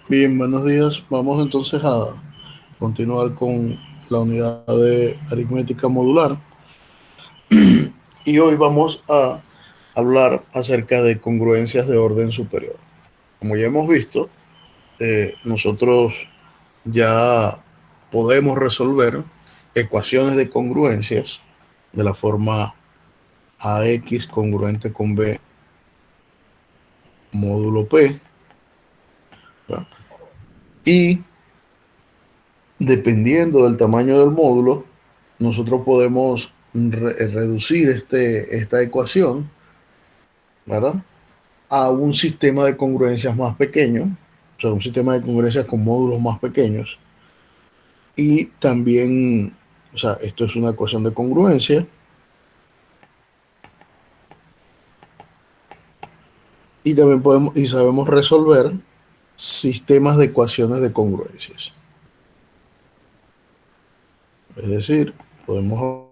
Bien, buenos días. Vamos entonces a continuar con la unidad de aritmética modular y hoy vamos a hablar acerca de congruencias de orden superior. Como ya hemos visto, nosotros ya podemos resolver ecuaciones de congruencias de la forma AX congruente con B módulo P, ¿verdad? Y dependiendo del tamaño del módulo, nosotros podemos reducir esta ecuación, ¿verdad?, a un sistema de congruencias más pequeño, o sea, un sistema de congruencias con módulos más pequeños. Y también, o sea, esto es una ecuación de congruencia. Y también podemos y sabemos resolver sistemas de ecuaciones de congruencias. Es decir, podemos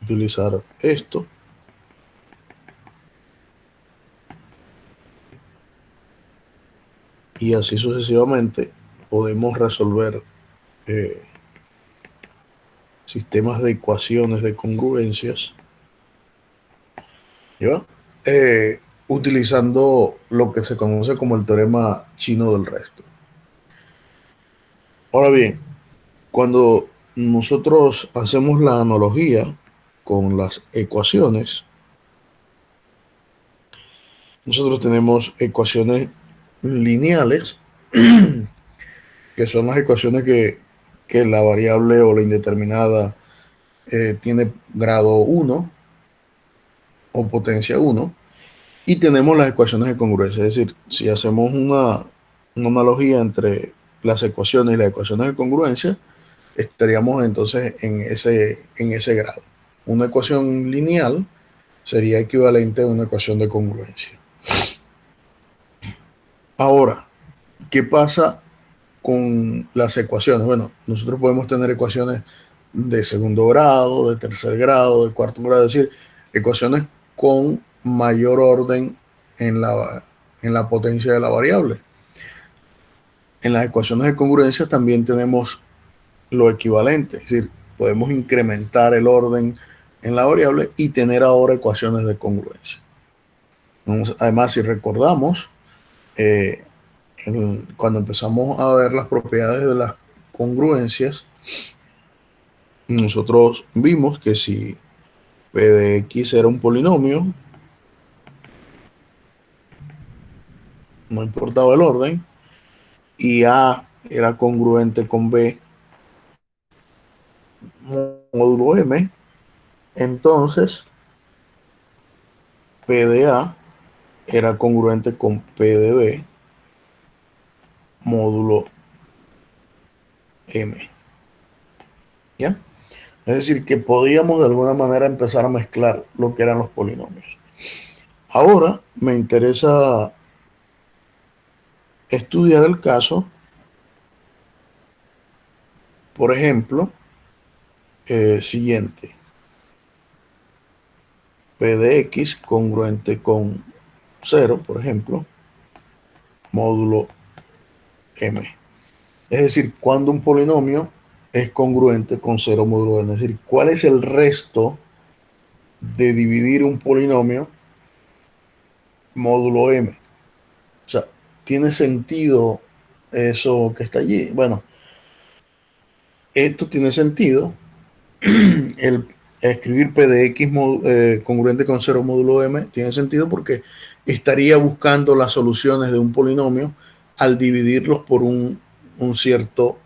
utilizar esto y así sucesivamente podemos resolver eh, sistemas de ecuaciones de congruencias, ¿ya? Eh, Utilizando lo que se conoce como el teorema chino del resto. Ahora bien, cuando nosotros hacemos la analogía con las ecuaciones, nosotros tenemos ecuaciones lineales, que son las ecuaciones que la variable o la indeterminada tiene grado uno o potencia uno. Y tenemos las ecuaciones de congruencia, es decir, si hacemos una analogía entre las ecuaciones y las ecuaciones de congruencia, estaríamos entonces en ese grado. Una ecuación lineal sería equivalente a una ecuación de congruencia. Ahora, ¿qué pasa con las ecuaciones? Bueno, nosotros podemos tener ecuaciones de segundo grado, de tercer grado, de cuarto grado, es decir, ecuaciones con mayor orden en la potencia de la variable. En las ecuaciones de congruencia también tenemos lo equivalente, es decir, podemos incrementar el orden en la variable y tener ahora ecuaciones de congruencia. Además, si recordamos, eh, cuando empezamos a ver las propiedades de las congruencias, nosotros vimos que si p de x era un polinomio, no importaba el orden, y a era congruente con b módulo m, entonces p de a era congruente con p de b módulo m. ¿Ya? Es decir, que podíamos de alguna manera empezar a mezclar lo que eran los polinomios. Ahora me interesa estudiar el caso, por ejemplo, siguiente. P de x congruente con cero, por ejemplo, módulo m. Es decir, cuando un polinomio es congruente con cero módulo m. Es decir, ¿cuál es el resto de dividir un polinomio módulo m? O sea, ¿tiene sentido eso que está allí? Bueno, esto tiene sentido. El escribir P de X congruente con cero módulo M tiene sentido porque estaría buscando las soluciones de un polinomio al dividirlos por un cierto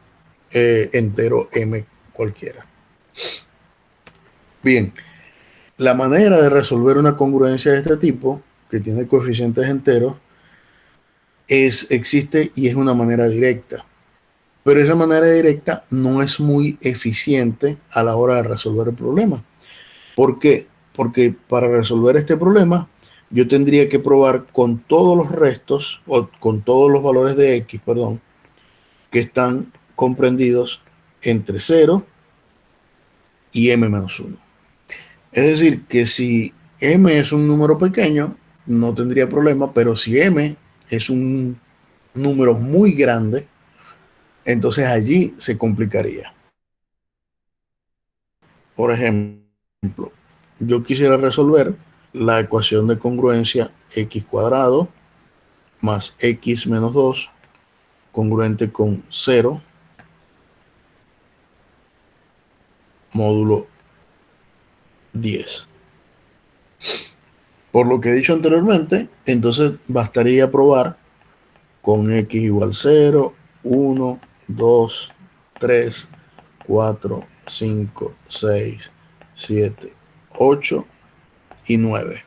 entero M cualquiera. Bien, la manera de resolver una congruencia de este tipo, que tiene coeficientes enteros, existe y es una manera directa. Pero esa manera directa no es muy eficiente a la hora de resolver el problema. ¿Por qué? Porque para resolver este problema yo tendría que probar con todos los restos o con todos los valores de x, perdón, que están comprendidos entre 0 y m-1. Es decir, que si m es un número pequeño, no tendría problema, pero si m es un números muy grandes, entonces allí se complicaría. Por ejemplo, yo quisiera resolver la ecuación de congruencia x cuadrado más x menos 2 congruente con 0 módulo 10. Por lo que he dicho anteriormente, entonces bastaría probar con x igual 0, 1, 2, 3, 4, 5, 6, 7, 8 y 9.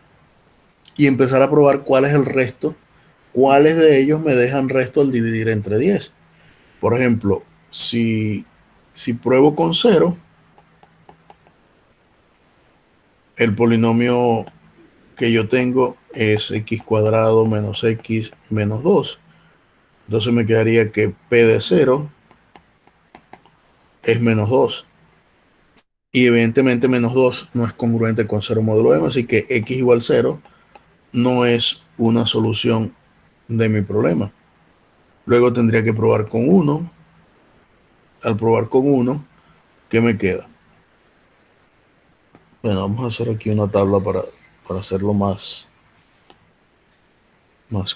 Y empezar a probar cuál es el resto, cuáles de ellos me dejan resto al dividir entre 10. Por ejemplo, si pruebo con 0, el polinomio que yo tengo es x cuadrado menos x menos 2. Entonces me quedaría que p de 0 es menos 2. Y evidentemente menos 2 no es congruente con 0 módulo m, así que x igual 0 no es una solución de mi problema. Luego tendría que probar con 1. Al probar con 1, ¿qué me queda? Bueno, vamos a hacer aquí una tabla para hacerlo más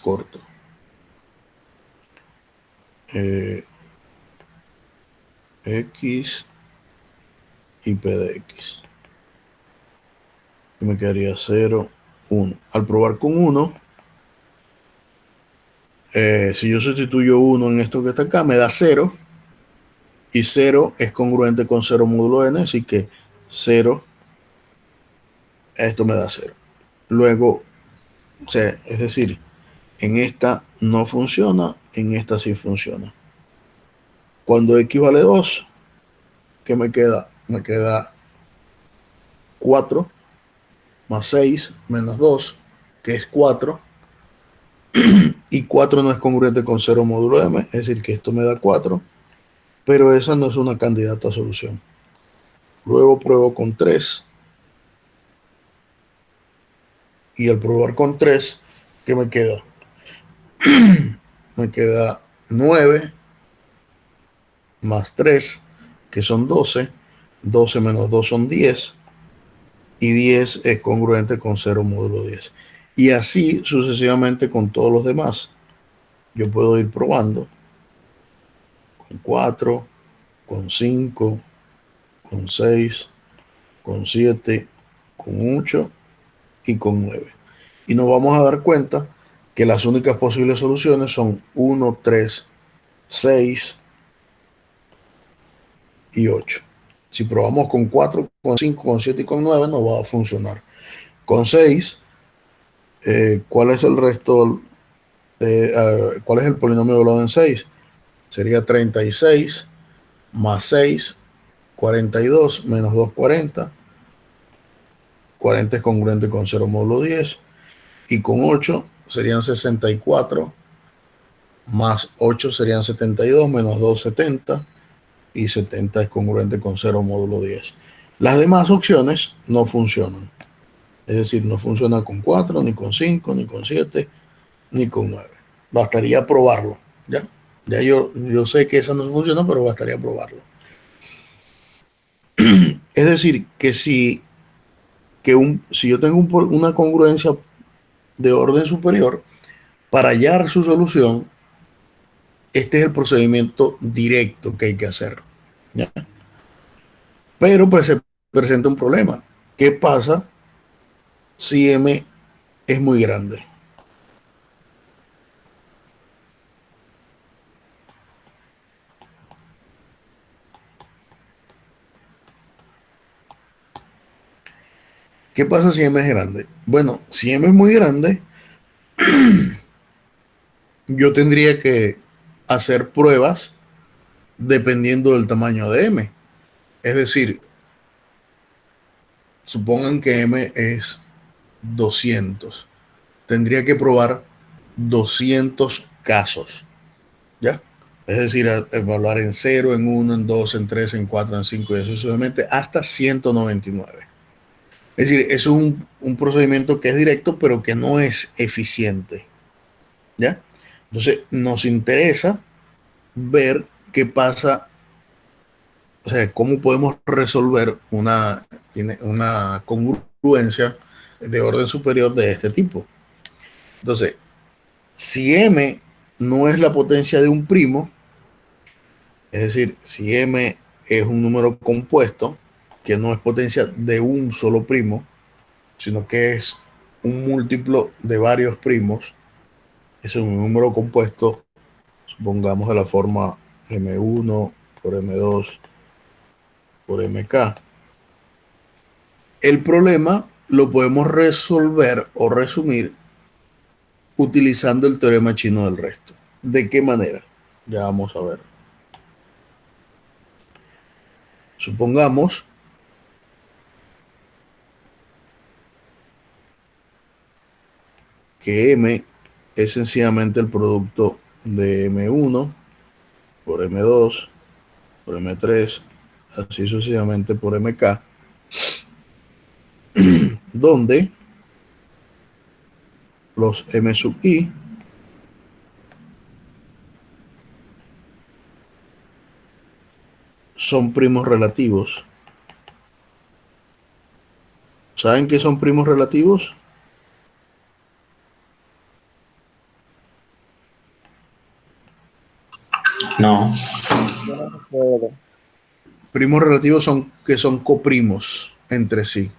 corto. Eh, x y p de x. Y me quedaría 0, 1. Al probar con 1, si yo sustituyo 1 en esto que está acá, me da 0. Y 0 es congruente con 0 módulo n, así que 0, esto me da 0. Luego, o sea, es decir, en esta no funciona, en esta sí funciona. Cuando x vale 2, ¿qué me queda? Me queda 4 más 6 menos 2, que es 4. Y 4 no es congruente con 0 módulo m, es decir, que esto me da 4. Pero esa no es una candidata a solución. Luego pruebo con 3. Y al probar con 3, ¿qué me queda? Me queda 9 más 3, que son 12. 12 menos 2 son 10. Y 10 es congruente con 0 módulo 10. Y así sucesivamente con todos los demás. Yo puedo ir probando con 4, con 5, con 6, con 7, con 8 y con 9. Y nos vamos a dar cuenta que las únicas posibles soluciones son 1, 3, 6 y 8. Si probamos con 4, con 5, con 7 y con 9, no va a funcionar. Con 6, ¿cuál es el resto? ¿Cuál es el polinomio doblado en 6? Sería 36 más 6, 42 menos 2, 40. 40 es congruente con 0 módulo 10. Y con 8 serían 64 más 8 serían 72 menos 2, 70. Y 70 es congruente con 0 módulo 10. Las demás opciones no funcionan. Es decir, no funciona con 4, ni con 5, ni con 7, ni con 9. Bastaría probarlo. ¿Ya? Ya yo sé que esa no funciona, pero bastaría probarlo. Es decir, que si yo tengo una congruencia de orden superior, para hallar su solución, este es el procedimiento directo que hay que hacer. ¿Ya? Pero pues se presenta un problema. ¿Qué pasa si m es muy grande? ¿Qué pasa si m es grande? Bueno, si m es muy grande, yo tendría que hacer pruebas dependiendo del tamaño de m. Es decir, supongan que m es 200. Tendría que probar 200 casos, ¿ya? Es decir, evaluar en 0, en 1, en 2, en 3, en 4, en 5 y así sucesivamente hasta 199. Es decir, es un procedimiento que es directo, pero que no es eficiente, ¿ya? Entonces, nos interesa ver qué pasa, o sea, cómo podemos resolver una congruencia de orden superior de este tipo. Entonces, si m no es la potencia de un primo, es decir, si m es un número compuesto, que no es potencia de un solo primo, sino que es un múltiplo de varios primos, es un número compuesto, supongamos de la forma m1 por m2 por mk. El problema lo podemos resolver o resumir utilizando el teorema chino del resto. ¿De qué manera? Ya vamos a ver. Supongamos que m es sencillamente el producto de m1 por m2 por m3, así sucesivamente por mk, donde los m sub i son primos relativos. ¿Saben qué son primos relativos? No. Yo no recuerdo. Primos relativos son que son coprimos entre sí.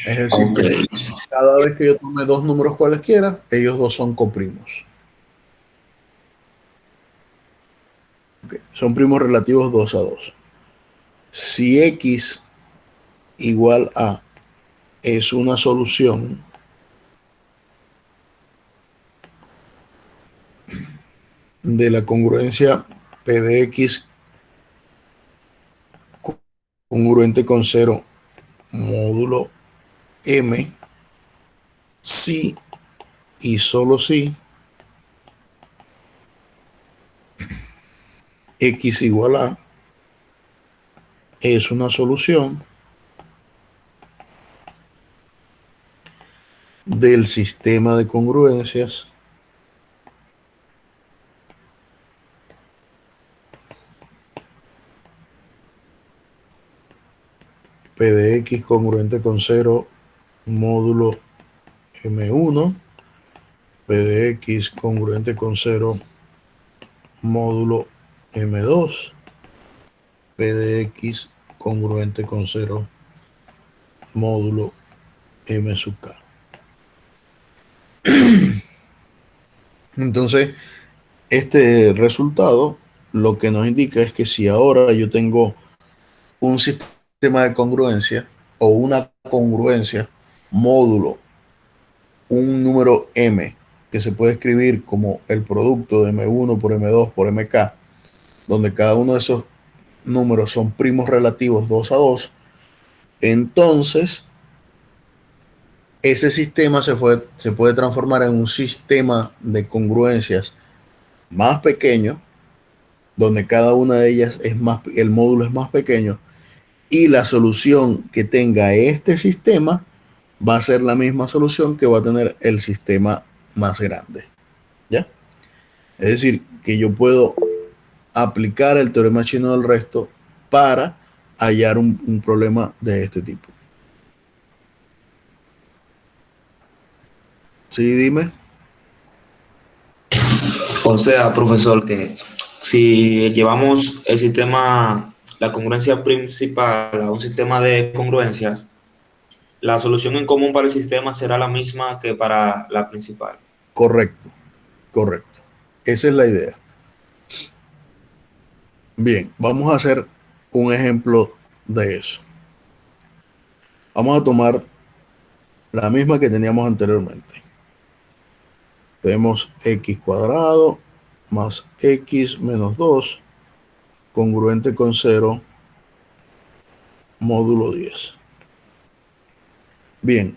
Es decir, Ok. que cada vez que yo tome dos números cualesquiera, ellos dos son coprimos. Okay. Son primos relativos 2 a 2. Si x igual a es una solución de la congruencia p de x congruente con 0 módulo m, si y solo si x igual a es una solución del sistema de congruencias p de x congruente con 0 módulo m1, p de x congruente con 0 módulo m2, p de x congruente con 0 módulo m sub k. Entonces, este resultado lo que nos indica es que si ahora yo tengo un sistema de congruencia o una congruencia módulo, un número m que se puede escribir como el producto de m1 por m2 por mk, donde cada uno de esos números son primos relativos 2 a 2, entonces ese sistema se puede transformar en un sistema de congruencias más pequeño, donde cada una de ellas es más, el módulo es más pequeño, y la solución que tenga este sistema va a ser la misma solución que va a tener el sistema más grande. ¿Ya? Es decir, que yo puedo aplicar el teorema chino del resto para hallar un problema de este tipo. Sí, dime. O sea, profesor, que si llevamos el sistema, la congruencia principal a un sistema de congruencias, la solución en común para el sistema será la misma que para la principal. Correcto, correcto. Esa es la idea. Bien, vamos a hacer un ejemplo de eso. Vamos a tomar la misma que teníamos anteriormente. Tenemos x cuadrado más x menos 2 congruente con 0 módulo 10. Bien,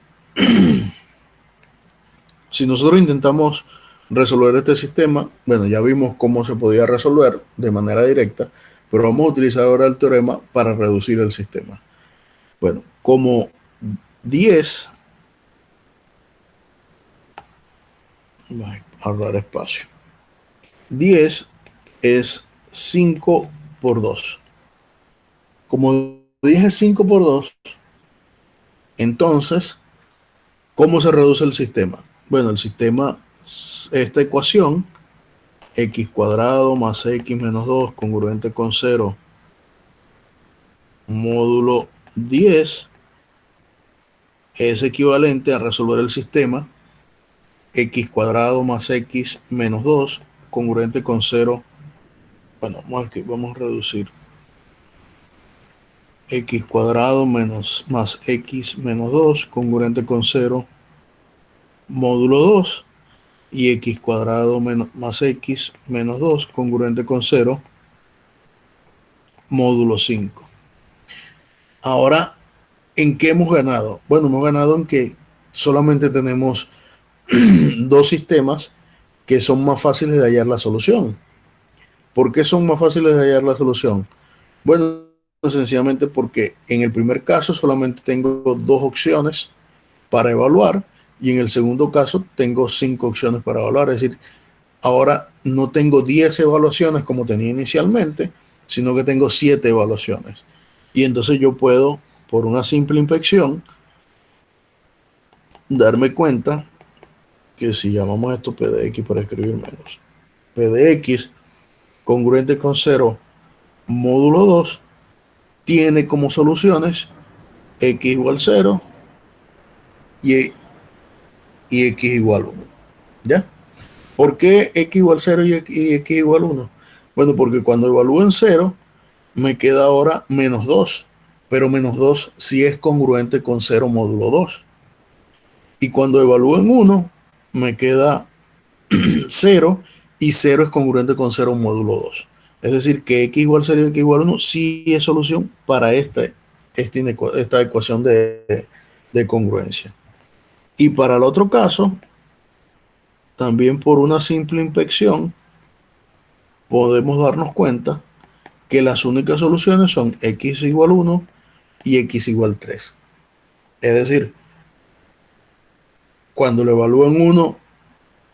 si nosotros intentamos resolver este sistema, bueno, ya vimos cómo se podía resolver de manera directa, pero vamos a utilizar ahora el teorema para reducir el sistema. Bueno, como 10 ahorrar espacio. 10 es 5 por 2. Como 10 es 5 por 2, entonces, ¿cómo se reduce el sistema? Bueno, el sistema, esta ecuación, x cuadrado más x menos 2 congruente con 0 módulo 10 es equivalente a resolver el sistema x cuadrado más x menos 2 congruente con 0. Bueno, vamos a reducir x cuadrado más x menos 2 congruente con 0 módulo 2 y x cuadrado más x menos 2 congruente con 0 módulo 5. Ahora, ¿en qué hemos ganado? Bueno, hemos ganado en que solamente tenemos dos sistemas que son más fáciles de hallar la solución. ¿Por qué son más fáciles de hallar la solución? Bueno, sencillamente porque en el primer caso solamente tengo dos opciones para evaluar y en el segundo caso tengo 5 opciones para evaluar. Es decir, ahora no tengo 10 evaluaciones como tenía inicialmente, sino que tengo 7 evaluaciones. Y entonces yo puedo, por una simple inspección, darme cuenta que si llamamos esto PDX para escribir menos, PDX congruente con 0 módulo 2 tiene como soluciones x igual 0 y x igual 1. ¿Ya? ¿Por qué x igual 0 y x igual 1? Bueno, porque cuando evalúo en 0, me queda ahora menos 2, pero menos 2 sí es congruente con 0 módulo 2. Y cuando evalúo en 1, me queda 0 y 0 es congruente con 0 módulo 2. Es decir, que x igual 0 y x igual 1 sí es solución para esta ecuación de congruencia. Y para el otro caso, también por una simple inspección, podemos darnos cuenta que las únicas soluciones son x igual 1 y x igual 3. Es decir, cuando lo evalúo en 1,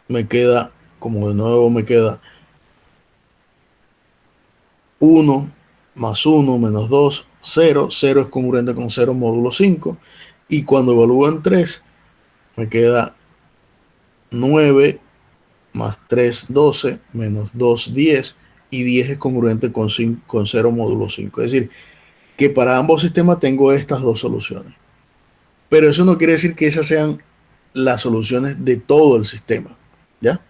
me queda, como de nuevo me queda 1 más 1 menos 2, 0. 0 es congruente con 0 módulo 5. Y cuando evalúo en 3, me queda 9 más 3, 12, menos 2, 10. Y 10 es congruente con 0 módulo 5. Es decir, que para ambos sistemas tengo estas dos soluciones. Pero eso no quiere decir que esas sean las soluciones de todo el sistema, ¿ya?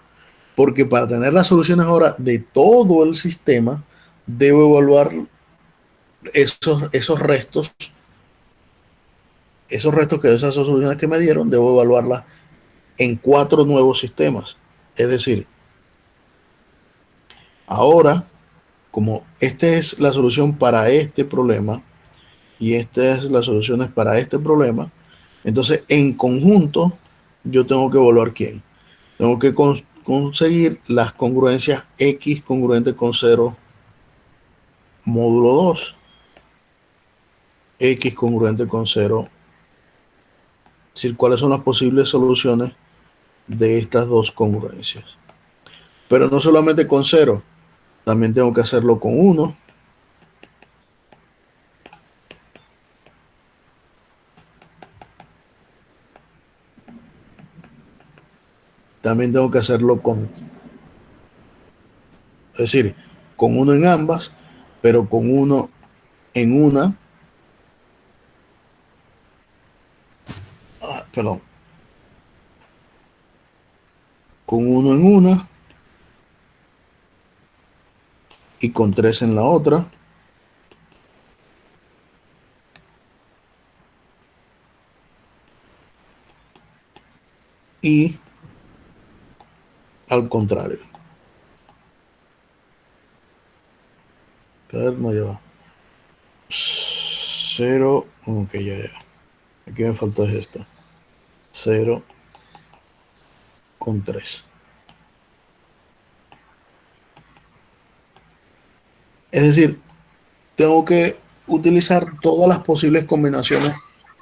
Porque para tener las soluciones ahora de todo el sistema, debo evaluar esos restos, que esas soluciones que me dieron, debo evaluarlas en 4 nuevos sistemas. Es decir, ahora, como esta es la solución para este problema y esta es la solución para este problema, entonces en conjunto yo tengo que evaluar quién. Tengo que conseguir las congruencias x congruente con 0 módulo 2, x congruente con 0. Es decir, cuáles son las posibles soluciones de estas dos congruencias. Pero no solamente con 0, también tengo que hacerlo con 1. También tengo que hacerlo es decir, con 1 en ambas, pero con 1 en una, perdón, con 1 en una y con 3 en la otra. Y al contrario. No lleva 0, ok, ya. Aquí me faltó esta. 0 con 3. Es decir, tengo que utilizar todas las posibles combinaciones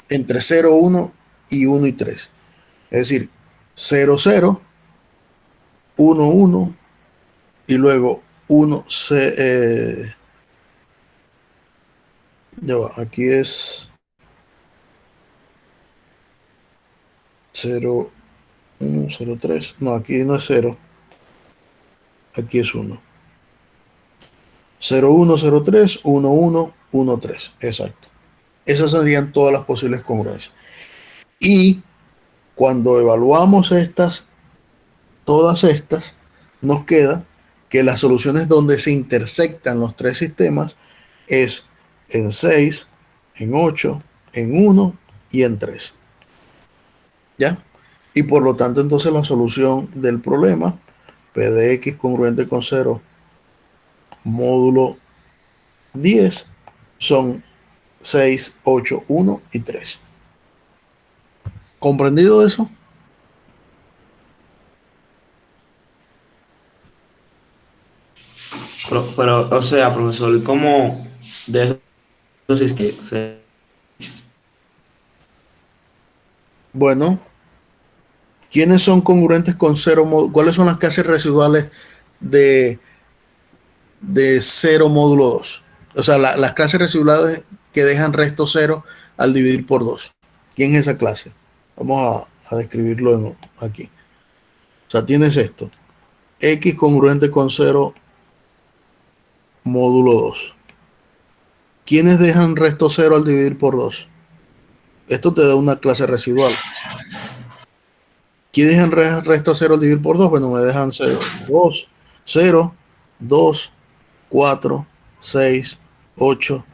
entre 0, 1 y 1 y 3. Es decir, 0, 0 1, 1, y luego 1, ya va, aquí es 0, 1, 0, 3. No, aquí no es 0, aquí es 1. 0, 1, 0, 3, 1, 1, 1, 3. Exacto. Esas serían todas las posibles congruencias. Y cuando evaluamos estas, todas estas, nos queda que las soluciones donde se intersectan los tres sistemas es en 6, en 8, en 1 y en 3. ¿Ya? Y por lo tanto, entonces la solución del problema, P de X congruente con 0 módulo 10, son 6, 8, 1 y 3. ¿Comprendido eso? Pero, o sea, profesor, ¿cómo de eso sí es que Bueno, ¿quiénes son congruentes con 0? ¿Cuáles son las clases residuales de, de 0 módulo 2? O sea, las clases residuales que dejan resto 0 al dividir por 2. ¿Quién es esa clase? Vamos a describirlo aquí. O sea, tienes esto. X congruente con 0 módulo 2. ¿Quiénes dejan resto 0 al dividir por 2? Esto te da una clase residual. ¿Quiénes dejan resto 0 al dividir por 2? Bueno, me dejan 0, 2, 0, 2, 4, 6, 8,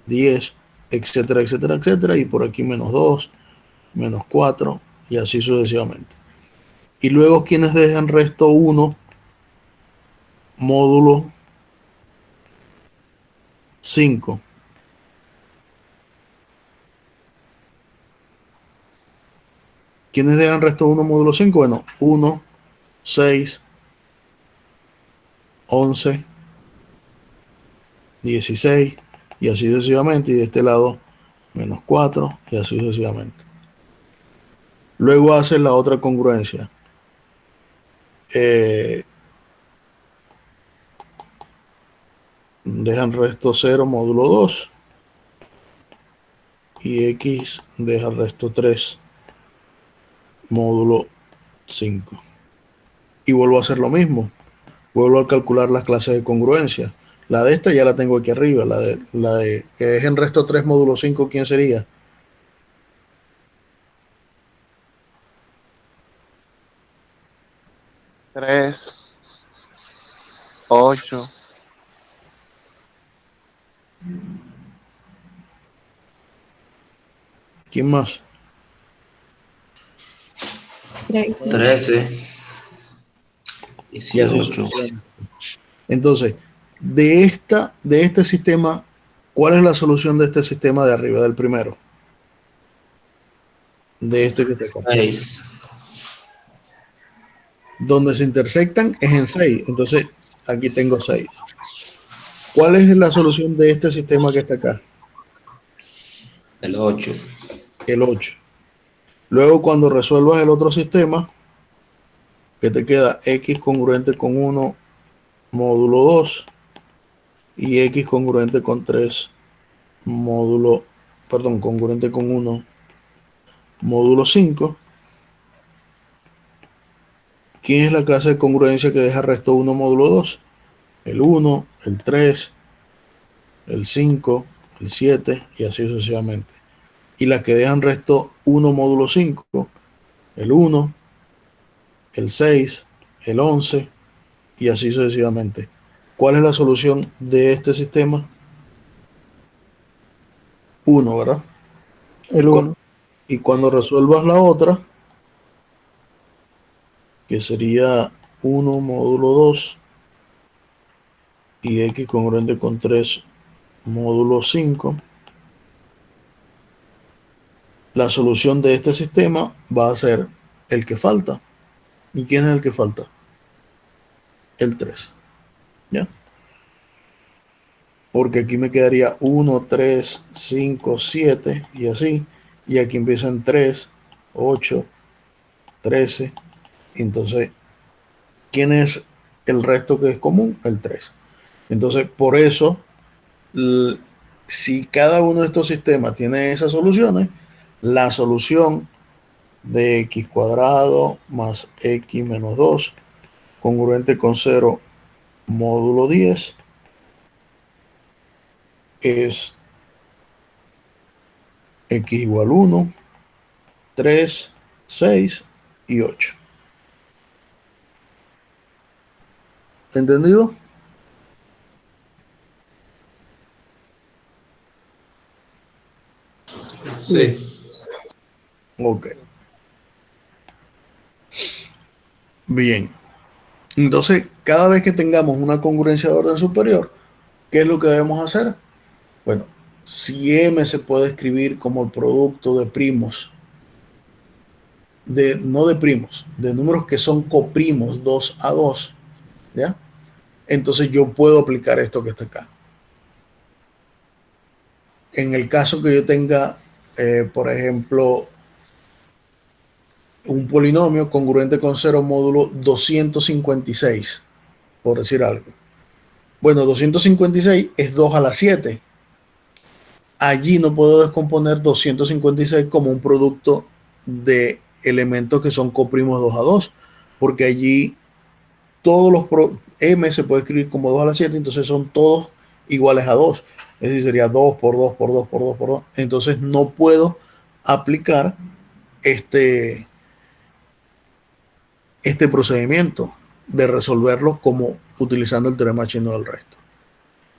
10, etcétera, etcétera, etcétera. Y por aquí menos 2, menos 4 y así sucesivamente. Y luego quienes dejan resto 1 módulo 5. ¿Quiénes dejan resto 1 módulo 5? Bueno, 1, 6, 11, 16 y así sucesivamente. Y de este lado menos 4 y así sucesivamente. Luego hace la otra congruencia. Dejan resto 0 módulo 2 y X deja resto 3 módulo 5. Y vuelvo a hacer lo mismo. Vuelvo a calcular las clases de congruencia. La de esta ya la tengo aquí arriba. La de que dejen resto 3 módulo 5, ¿quién sería? 3, 8, ¿Quién más? 13. 13, Y así 18? sucesivamente. Entonces, de este sistema, ¿cuál es la solución de este sistema de arriba, del primero? De este que está acá. 6. Donde se intersectan es en 6. Entonces, aquí tengo 6. ¿Cuál es la solución de este sistema que está acá? El 8. El 8. Luego, cuando resuelvas el otro sistema, que te queda X congruente con 1 módulo 2 y X congruente con 3 módulo, perdón, congruente con 1 módulo 5. ¿Quién es la clase de congruencia que deja resto 1 módulo 2? El 1, el 3, el 5, el 7 y así sucesivamente. Y las que dejan resto 1 módulo 5, el 1, el 6, el 11 y así sucesivamente. ¿Cuál es la solución de este sistema? 1, ¿verdad? el Y, 1. y cuando resuelvas la otra, que sería 1 módulo 2 y X congruente con 3 módulo 5, la solución de este sistema va a ser el que falta. ¿Y quién es el que falta? El 3. ¿Ya? Porque aquí me quedaría 1, 3, 5, 7 y así. Y aquí empiezan 3, 8, 13. Entonces ¿quién es el resto que es común? El 3. Entonces, por eso, si cada uno de estos sistemas tiene esas soluciones, la solución de x cuadrado más x menos 2 congruente con 0 módulo 10 es x igual 1, 3, 6 y 8. ¿Entendido? Sí. Ok. Bien. Entonces, cada vez que tengamos una congruencia de orden superior, ¿qué es lo que debemos hacer? Bueno, si M se puede escribir como el producto de primos, no de primos, de números que son coprimos 2 a 2, ¿ya? Entonces yo puedo aplicar esto que está acá. En el caso que yo tenga, por ejemplo, un polinomio congruente con 0 módulo 256, por decir algo. Bueno, 256 es 2 a la 7. Allí no puedo descomponer 256 como un producto de elementos que son coprimos 2 a 2, porque allí todos los M se puede escribir como 2 a la 7, entonces son todos iguales a 2. Es decir, sería 2 por 2 por 2 por 2 por 2. Entonces no puedo aplicar este, este procedimiento de resolverlo como utilizando el teorema chino del resto.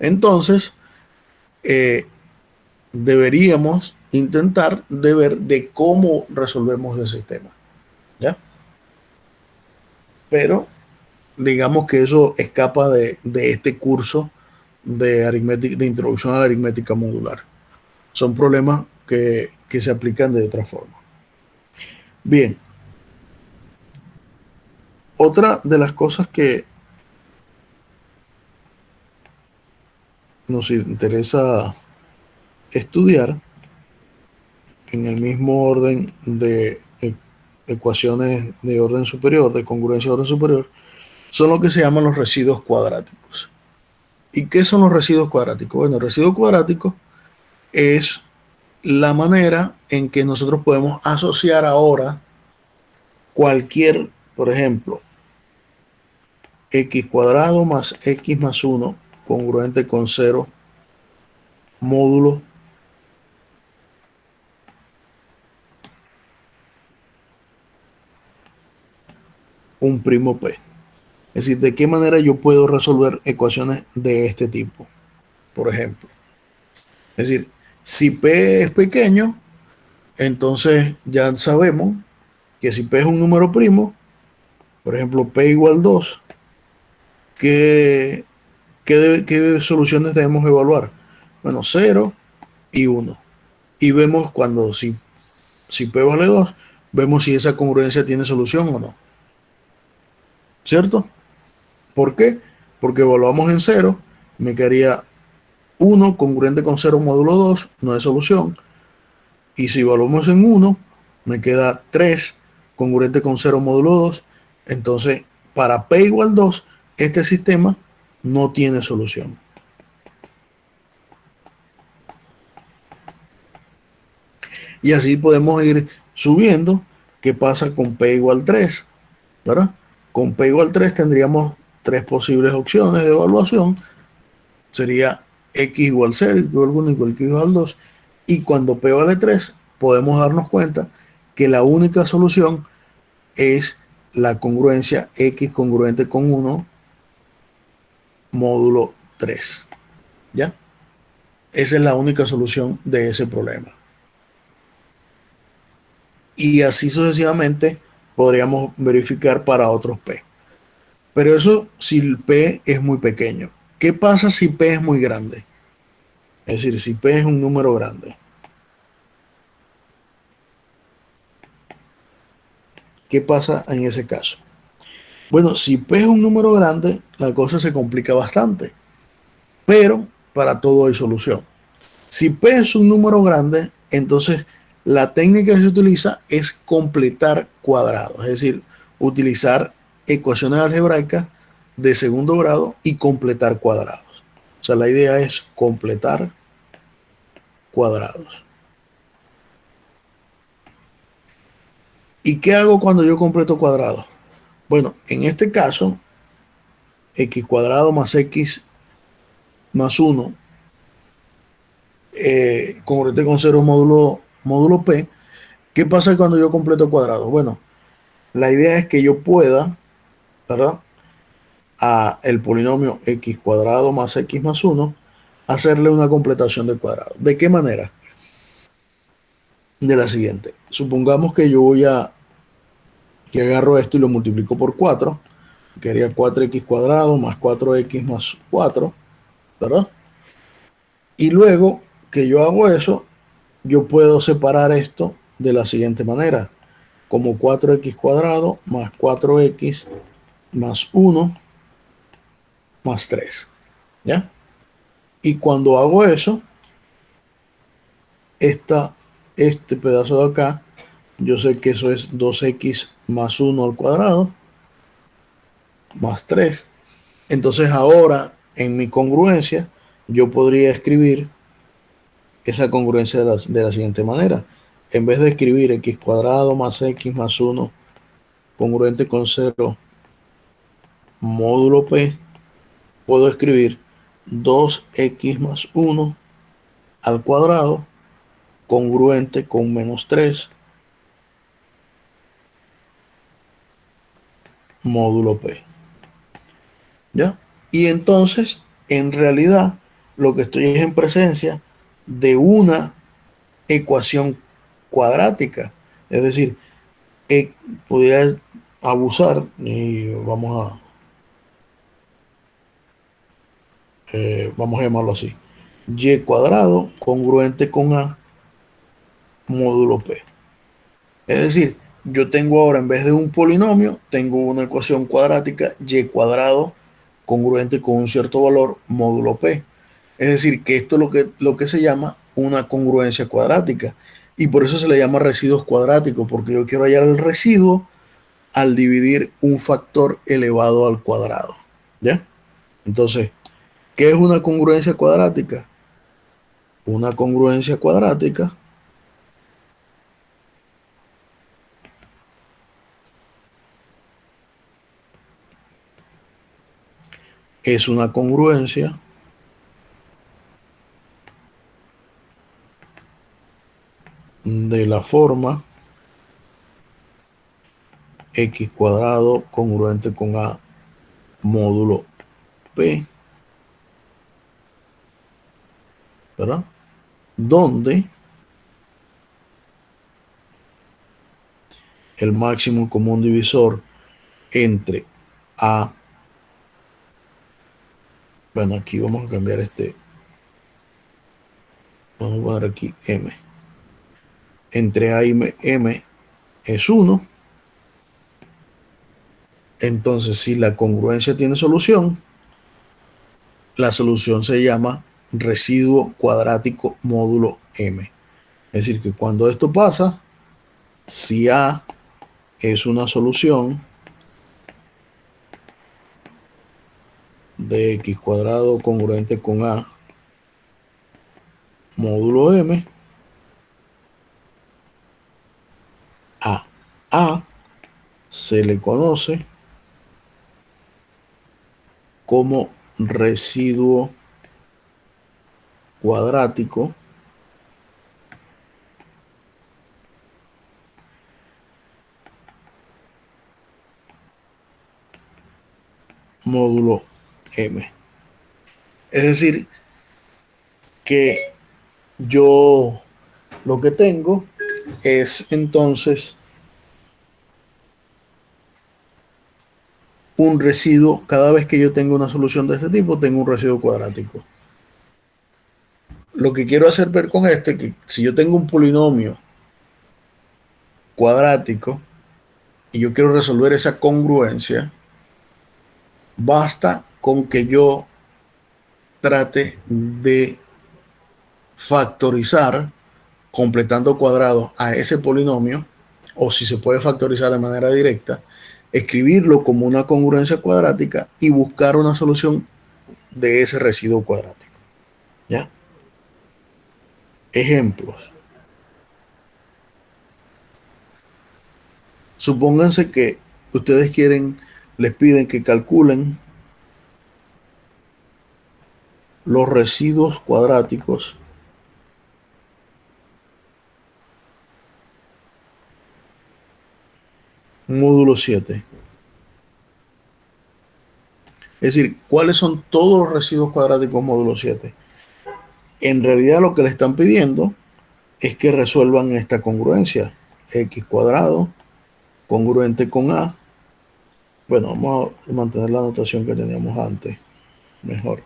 Entonces, deberíamos intentar de ver de cómo resolvemos el sistema, ¿ya? Pero digamos que eso escapa de este curso de aritmética, de introducción a la aritmética modular. Son problemas que se aplican de otra forma. Bien, otra de las cosas que nos interesa estudiar en el mismo orden de ecuaciones de orden superior, de congruencia de orden superior, son lo que se llaman los residuos cuadráticos. ¿Y qué son los residuos cuadráticos? Bueno, el residuo cuadrático es la manera en que nosotros podemos asociar ahora cualquier, por ejemplo, x cuadrado más x más 1 congruente con 0 módulo un primo p. Es decir, de qué manera yo puedo resolver ecuaciones de este tipo, por ejemplo. Es decir, si p es pequeño, entonces ya sabemos que si p es un número primo, por ejemplo, p igual 2, ¿qué soluciones debemos evaluar? Bueno, 0 y 1. Y vemos cuando, si p vale 2, vemos si esa congruencia tiene solución o no. ¿Cierto? ¿Por qué? Porque evaluamos en 0, me quedaría 1 congruente con 0 módulo 2, no es solución. Y si evaluamos en 1, me queda 3 congruente con 0 módulo 2. Entonces, para p igual 2, este sistema no tiene solución. Y así podemos ir subiendo. ¿Qué pasa con p igual 3? ¿Verdad? Con p igual 3 tendríamos tres posibles opciones de evaluación. Sería x igual 0, x igual 1, igual x igual 2. Y cuando p vale 3, podemos darnos cuenta que la única solución es la congruencia x congruente con 1 módulo 3. ¿Ya? Esa es la única solución de ese problema. Y así sucesivamente podríamos verificar para otros p. Pero eso si el p es muy pequeño. ¿Qué pasa si p es muy grande? Es decir, si p es un número grande. ¿Qué pasa en ese caso? Bueno, si p es un número grande, la cosa se complica bastante. Pero para todo hay solución. Si p es un número grande, entonces la técnica que se utiliza es completar cuadrados. Es decir, utilizar ecuaciones algebraicas de segundo grado y completar cuadrados. O sea, la idea es completar cuadrados. ¿Y qué hago cuando yo completo cuadrados? Bueno, en este caso, x cuadrado más x más 1, congruente con 0 módulo p. ¿Qué pasa cuando yo completo cuadrados? Bueno, la idea es que yo pueda, ¿verdad?, a el polinomio x cuadrado más x más 1, hacerle una completación de cuadrado. ¿De qué manera? De la siguiente. Supongamos que que agarro esto y lo multiplico por 4, que haría 4x cuadrado más 4x más 4, ¿verdad? Y luego que yo hago eso, yo puedo separar esto de la siguiente manera, como 4x cuadrado más 4x más 1 más 3, ¿ya? Y cuando hago eso, este pedazo de acá, yo sé que eso es 2x más 1 al cuadrado más 3. Entonces ahora en mi congruencia yo podría escribir esa congruencia de la siguiente manera. En vez de escribir x cuadrado más x más 1 congruente con 0 módulo p, puedo escribir 2x más 1 al cuadrado congruente con menos 3 módulo p. ¿Ya? Y entonces, en realidad, lo que estoy es en presencia de una ecuación cuadrática. Es decir, pudiera abusar, y vamos a llamarlo así, y cuadrado congruente con a módulo p. Es decir, yo tengo ahora, en vez de un polinomio, tengo una ecuación cuadrática y cuadrado congruente con un cierto valor módulo p. Es decir, que esto es lo que se llama una congruencia cuadrática. Y por eso se le llama residuos cuadráticos, porque yo quiero hallar el residuo al dividir un factor elevado al cuadrado. ¿Ya? Entonces, ¿qué es una congruencia cuadrática? Una congruencia cuadrática es una congruencia de la forma x cuadrado congruente con a módulo p, ¿verdad? Donde el máximo común divisor entre a, bueno, aquí vamos a cambiar vamos a poner aquí m, entre a y m es 1. Entonces, si la congruencia tiene solución, la solución se llama residuo cuadrático módulo m. Es decir, que cuando esto pasa, si a es una solución de x cuadrado congruente con a módulo m, a se le conoce como residuo cuadrático módulo m. Es decir, que yo lo que tengo es entonces un residuo. Cada vez que yo tengo una solución de este tipo, tengo un residuo cuadrático. Lo que quiero hacer ver con esto es que si yo tengo un polinomio cuadrático y yo quiero resolver esa congruencia, basta con que yo trate de factorizar completando cuadrados a ese polinomio, o si se puede factorizar de manera directa, escribirlo como una congruencia cuadrática y buscar una solución de ese residuo cuadrático. ¿Ya? Ejemplos. Supónganse que ustedes les piden que calculen los residuos cuadráticos módulo 7. Es decir, ¿cuáles son todos los residuos cuadráticos módulo 7? En realidad lo que le están pidiendo es que resuelvan esta congruencia. X cuadrado congruente con A. Bueno, vamos a mantener la notación que teníamos antes. Mejor,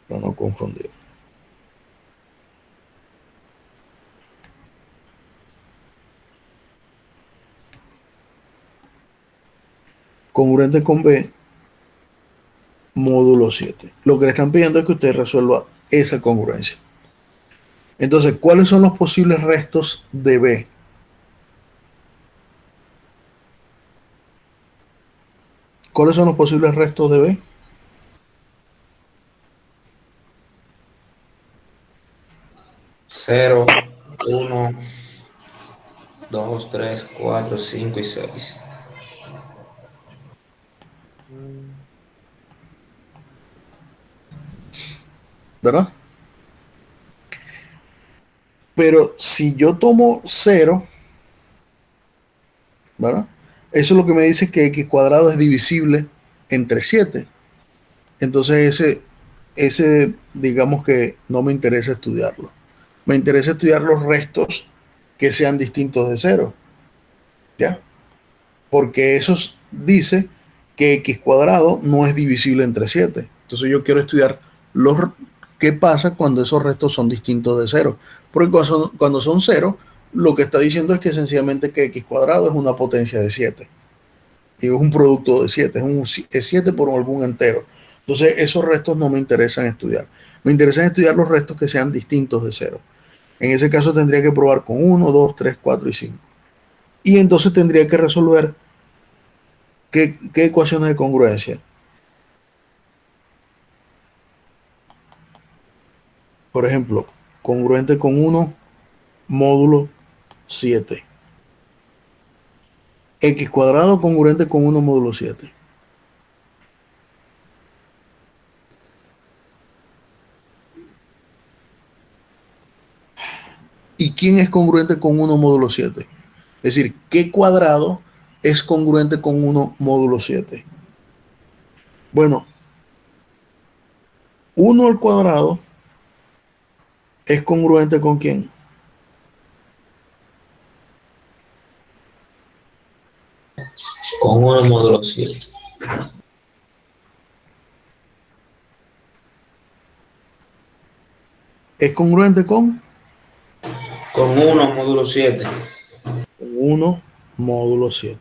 para no confundir. Congruente con B, módulo 7. Lo que le están pidiendo es que usted resuelva esa congruencia. Entonces, ¿cuáles son los posibles restos de B? ¿Cuáles son los posibles restos de B? Cero, 1, 2, 3, 4, 5 y 6. ¿Verdad? Pero si yo tomo 0, ¿verdad? Eso es lo que me dice que x cuadrado es divisible entre 7. Entonces digamos que no me interesa estudiarlo. Me interesa estudiar los restos que sean distintos de 0. ¿Ya? Porque eso dice que x cuadrado no es divisible entre 7. Entonces yo quiero estudiar qué pasa cuando esos restos son distintos de 0. Porque cuando son 0, lo que está diciendo es que sencillamente que x cuadrado es una potencia de 7. Y es un producto de 7, es 7 por algún entero. Entonces esos restos no me interesan estudiar. Me interesan estudiar los restos que sean distintos de 0. En ese caso tendría que probar con 1, 2, 3, 4 y 5. Y entonces tendría que resolver qué ecuaciones de congruencia. Por ejemplo, congruente con 1 módulo 7. X cuadrado congruente con 1 módulo 7. ¿Y quién es congruente con 1 módulo 7? Es decir, ¿qué cuadrado es congruente con 1 módulo 7? Bueno, 1 al cuadrado es congruente con quién? Con 1 módulo 7. Es congruente con Con 1 módulo 7. 1 módulo 7.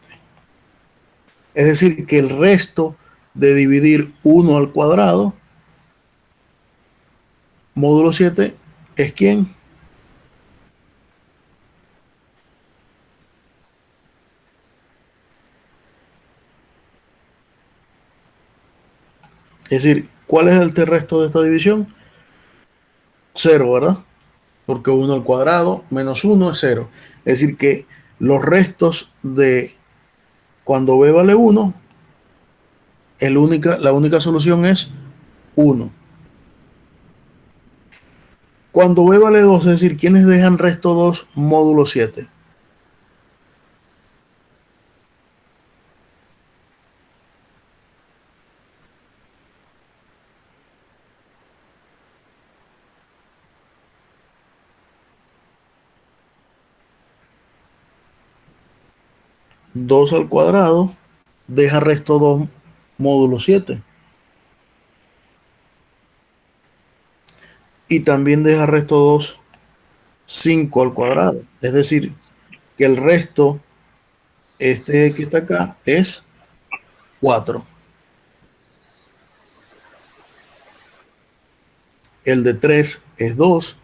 Es decir, que el resto de dividir 1 al cuadrado, módulo 7, ¿es quién? Es decir, ¿cuál es el resto de esta división? 0, ¿verdad? Porque 1 al cuadrado menos 1 es 0. Es decir, que los restos de cuando b vale 1, la única solución es 1. Cuando b vale 2, es decir, ¿quiénes dejan resto 2 módulo 7? Dos al cuadrado deja resto 2 módulo 7. Y también deja resto 2 5 al cuadrado. Es decir, que el resto, este que está acá, es 4. El de 3 es 2,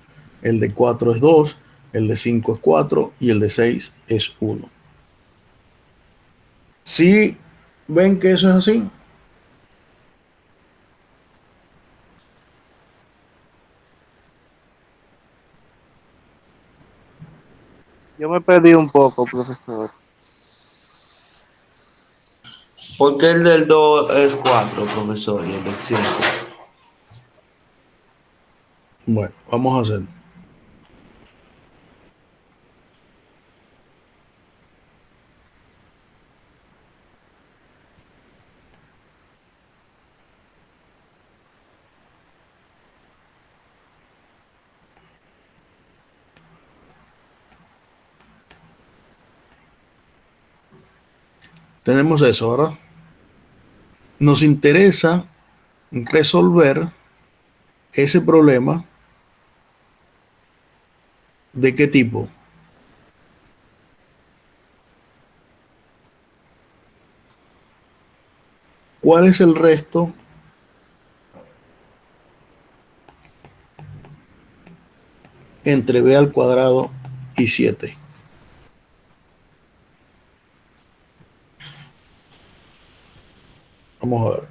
el de 4 es 2, el de 5 es 4 y el de 6 es 1. Si ven que eso es así, Yo me perdí un poco, profesor. ¿Por qué el del 2 es 4, profesor, y el del 5? bueno, vamos a hacer. Tenemos eso, ¿verdad? Nos interesa resolver ese problema. ¿De qué tipo? ¿Cuál es el resto entre b al cuadrado y 7? Vamos a ver.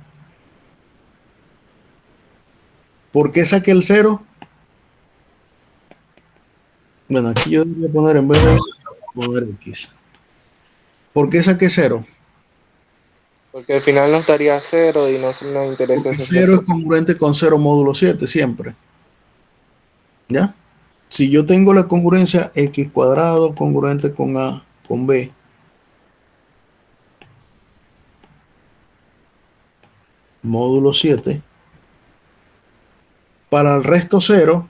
¿Por qué saqué el cero? Bueno, aquí yo debería poner en vez de poner X. ¿Por qué saqué cero? Porque al final nos daría cero y no nos interesa Porque ese cero es proceso. congruente con 0 módulo 7 siempre. ¿Ya? Si yo tengo la congruencia X cuadrado congruente con A con B, módulo 7, para el resto cero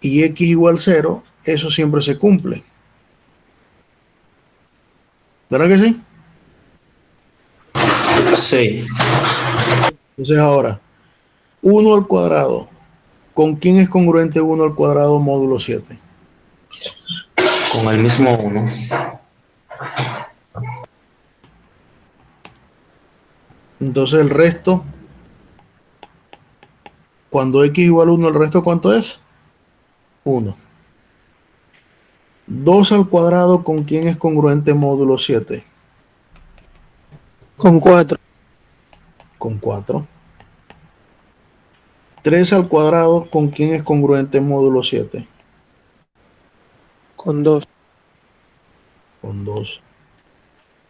y X igual cero, eso siempre se cumple. ¿Verdad que sí? Sí, Entonces ahora, 1 al cuadrado. ¿Con quién es congruente 1 al cuadrado módulo 7? con el mismo 1. Entonces el resto, cuando X igual 1, ¿el resto cuánto es? 1. 2 al cuadrado, ¿con quién es congruente módulo 7? Con 4, Con 4. 3 al cuadrado, ¿con quién es congruente módulo 7? con 2, Con 2.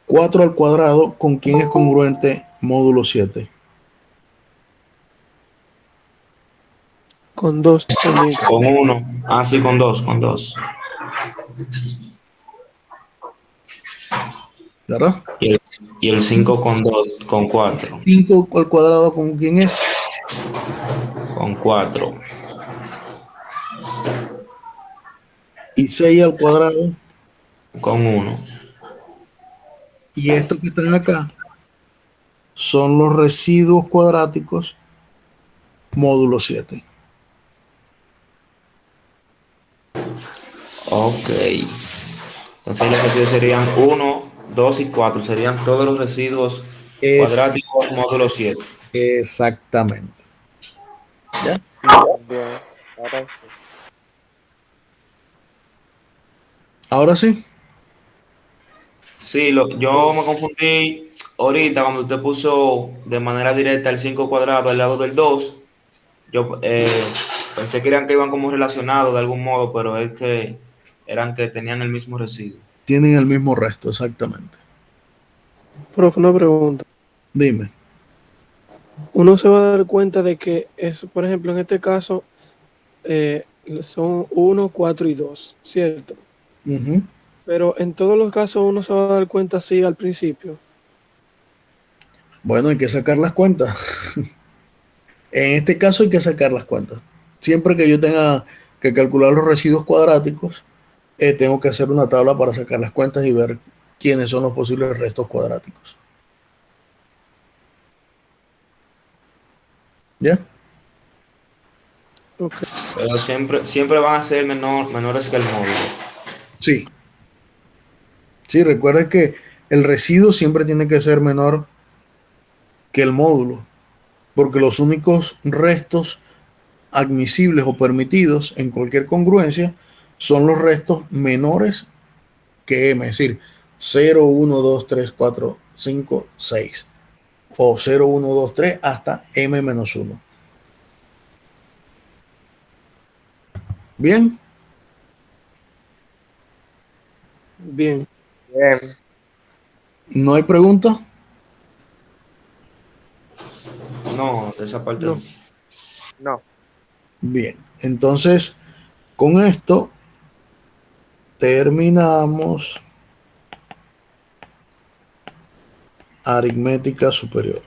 4 al cuadrado, ¿con quién es congruente módulo 7? con 2 también. Con 1. Ah, sí, con 2, con 2. ¿Verdad? Y el 5 con 2, con 4. 5 al cuadrado, ¿con quién es? Con 4. Y 6 al cuadrado. Con 1. Y estos que están acá son los residuos cuadráticos módulo 7. Ok. Entonces los residuos serían 1, 2 y 4. Serían todos los residuos Es cuadráticos módulo 7. exactamente. ¿Ya? Sí, también. Ahora sí. Ahora sí. Sí, yo me confundí ahorita cuando usted puso de manera directa el 5 cuadrado al lado del 2. Yo pensé que eran que iban como relacionados de algún modo, pero es que eran que tenían el mismo residuo. Tienen el mismo resto, exactamente. Profe, una pregunta. Dime. Uno se va a dar cuenta de que es, por ejemplo, en este caso, eh, son 1, 4 y 2, ¿cierto? Ujú. Pero en todos los casos uno se va a dar cuenta así al principio. Bueno, hay que sacar las cuentas. En este caso hay que sacar las cuentas. Siempre que yo tenga que calcular los residuos cuadráticos, tengo que hacer una tabla para sacar las cuentas y ver quiénes son los posibles restos cuadráticos. ¿Ya? Ok. Pero siempre van a ser menores que el módulo. Sí. Sí, recuerden que el residuo siempre tiene que ser menor que el módulo, porque los únicos restos admisibles o permitidos en cualquier congruencia son los restos menores que m, es decir, 0, 1, 2, 3, 4, 5, 6. O 0, 1, 2, 3 hasta m-1. ¿Bien? Bien. Bien. ¿No hay preguntas? No, de esa parte No. no. No. Bien. Entonces, con esto terminamos aritmética superior.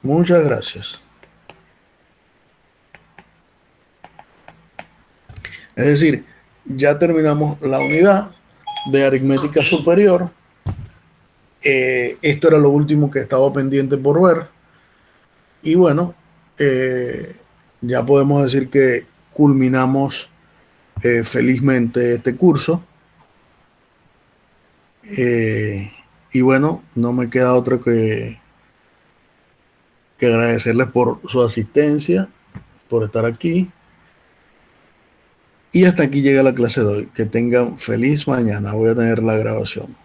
Muchas gracias. Es decir, ya terminamos la unidad de aritmética superior. Esto era lo último que estaba pendiente por ver. Y bueno, ya podemos decir que culminamos felizmente este curso. Y bueno, no me queda otro que agradecerles por su asistencia, por estar aquí. Y hasta aquí llega la clase de hoy. Que tengan feliz mañana. Voy a tener la grabación.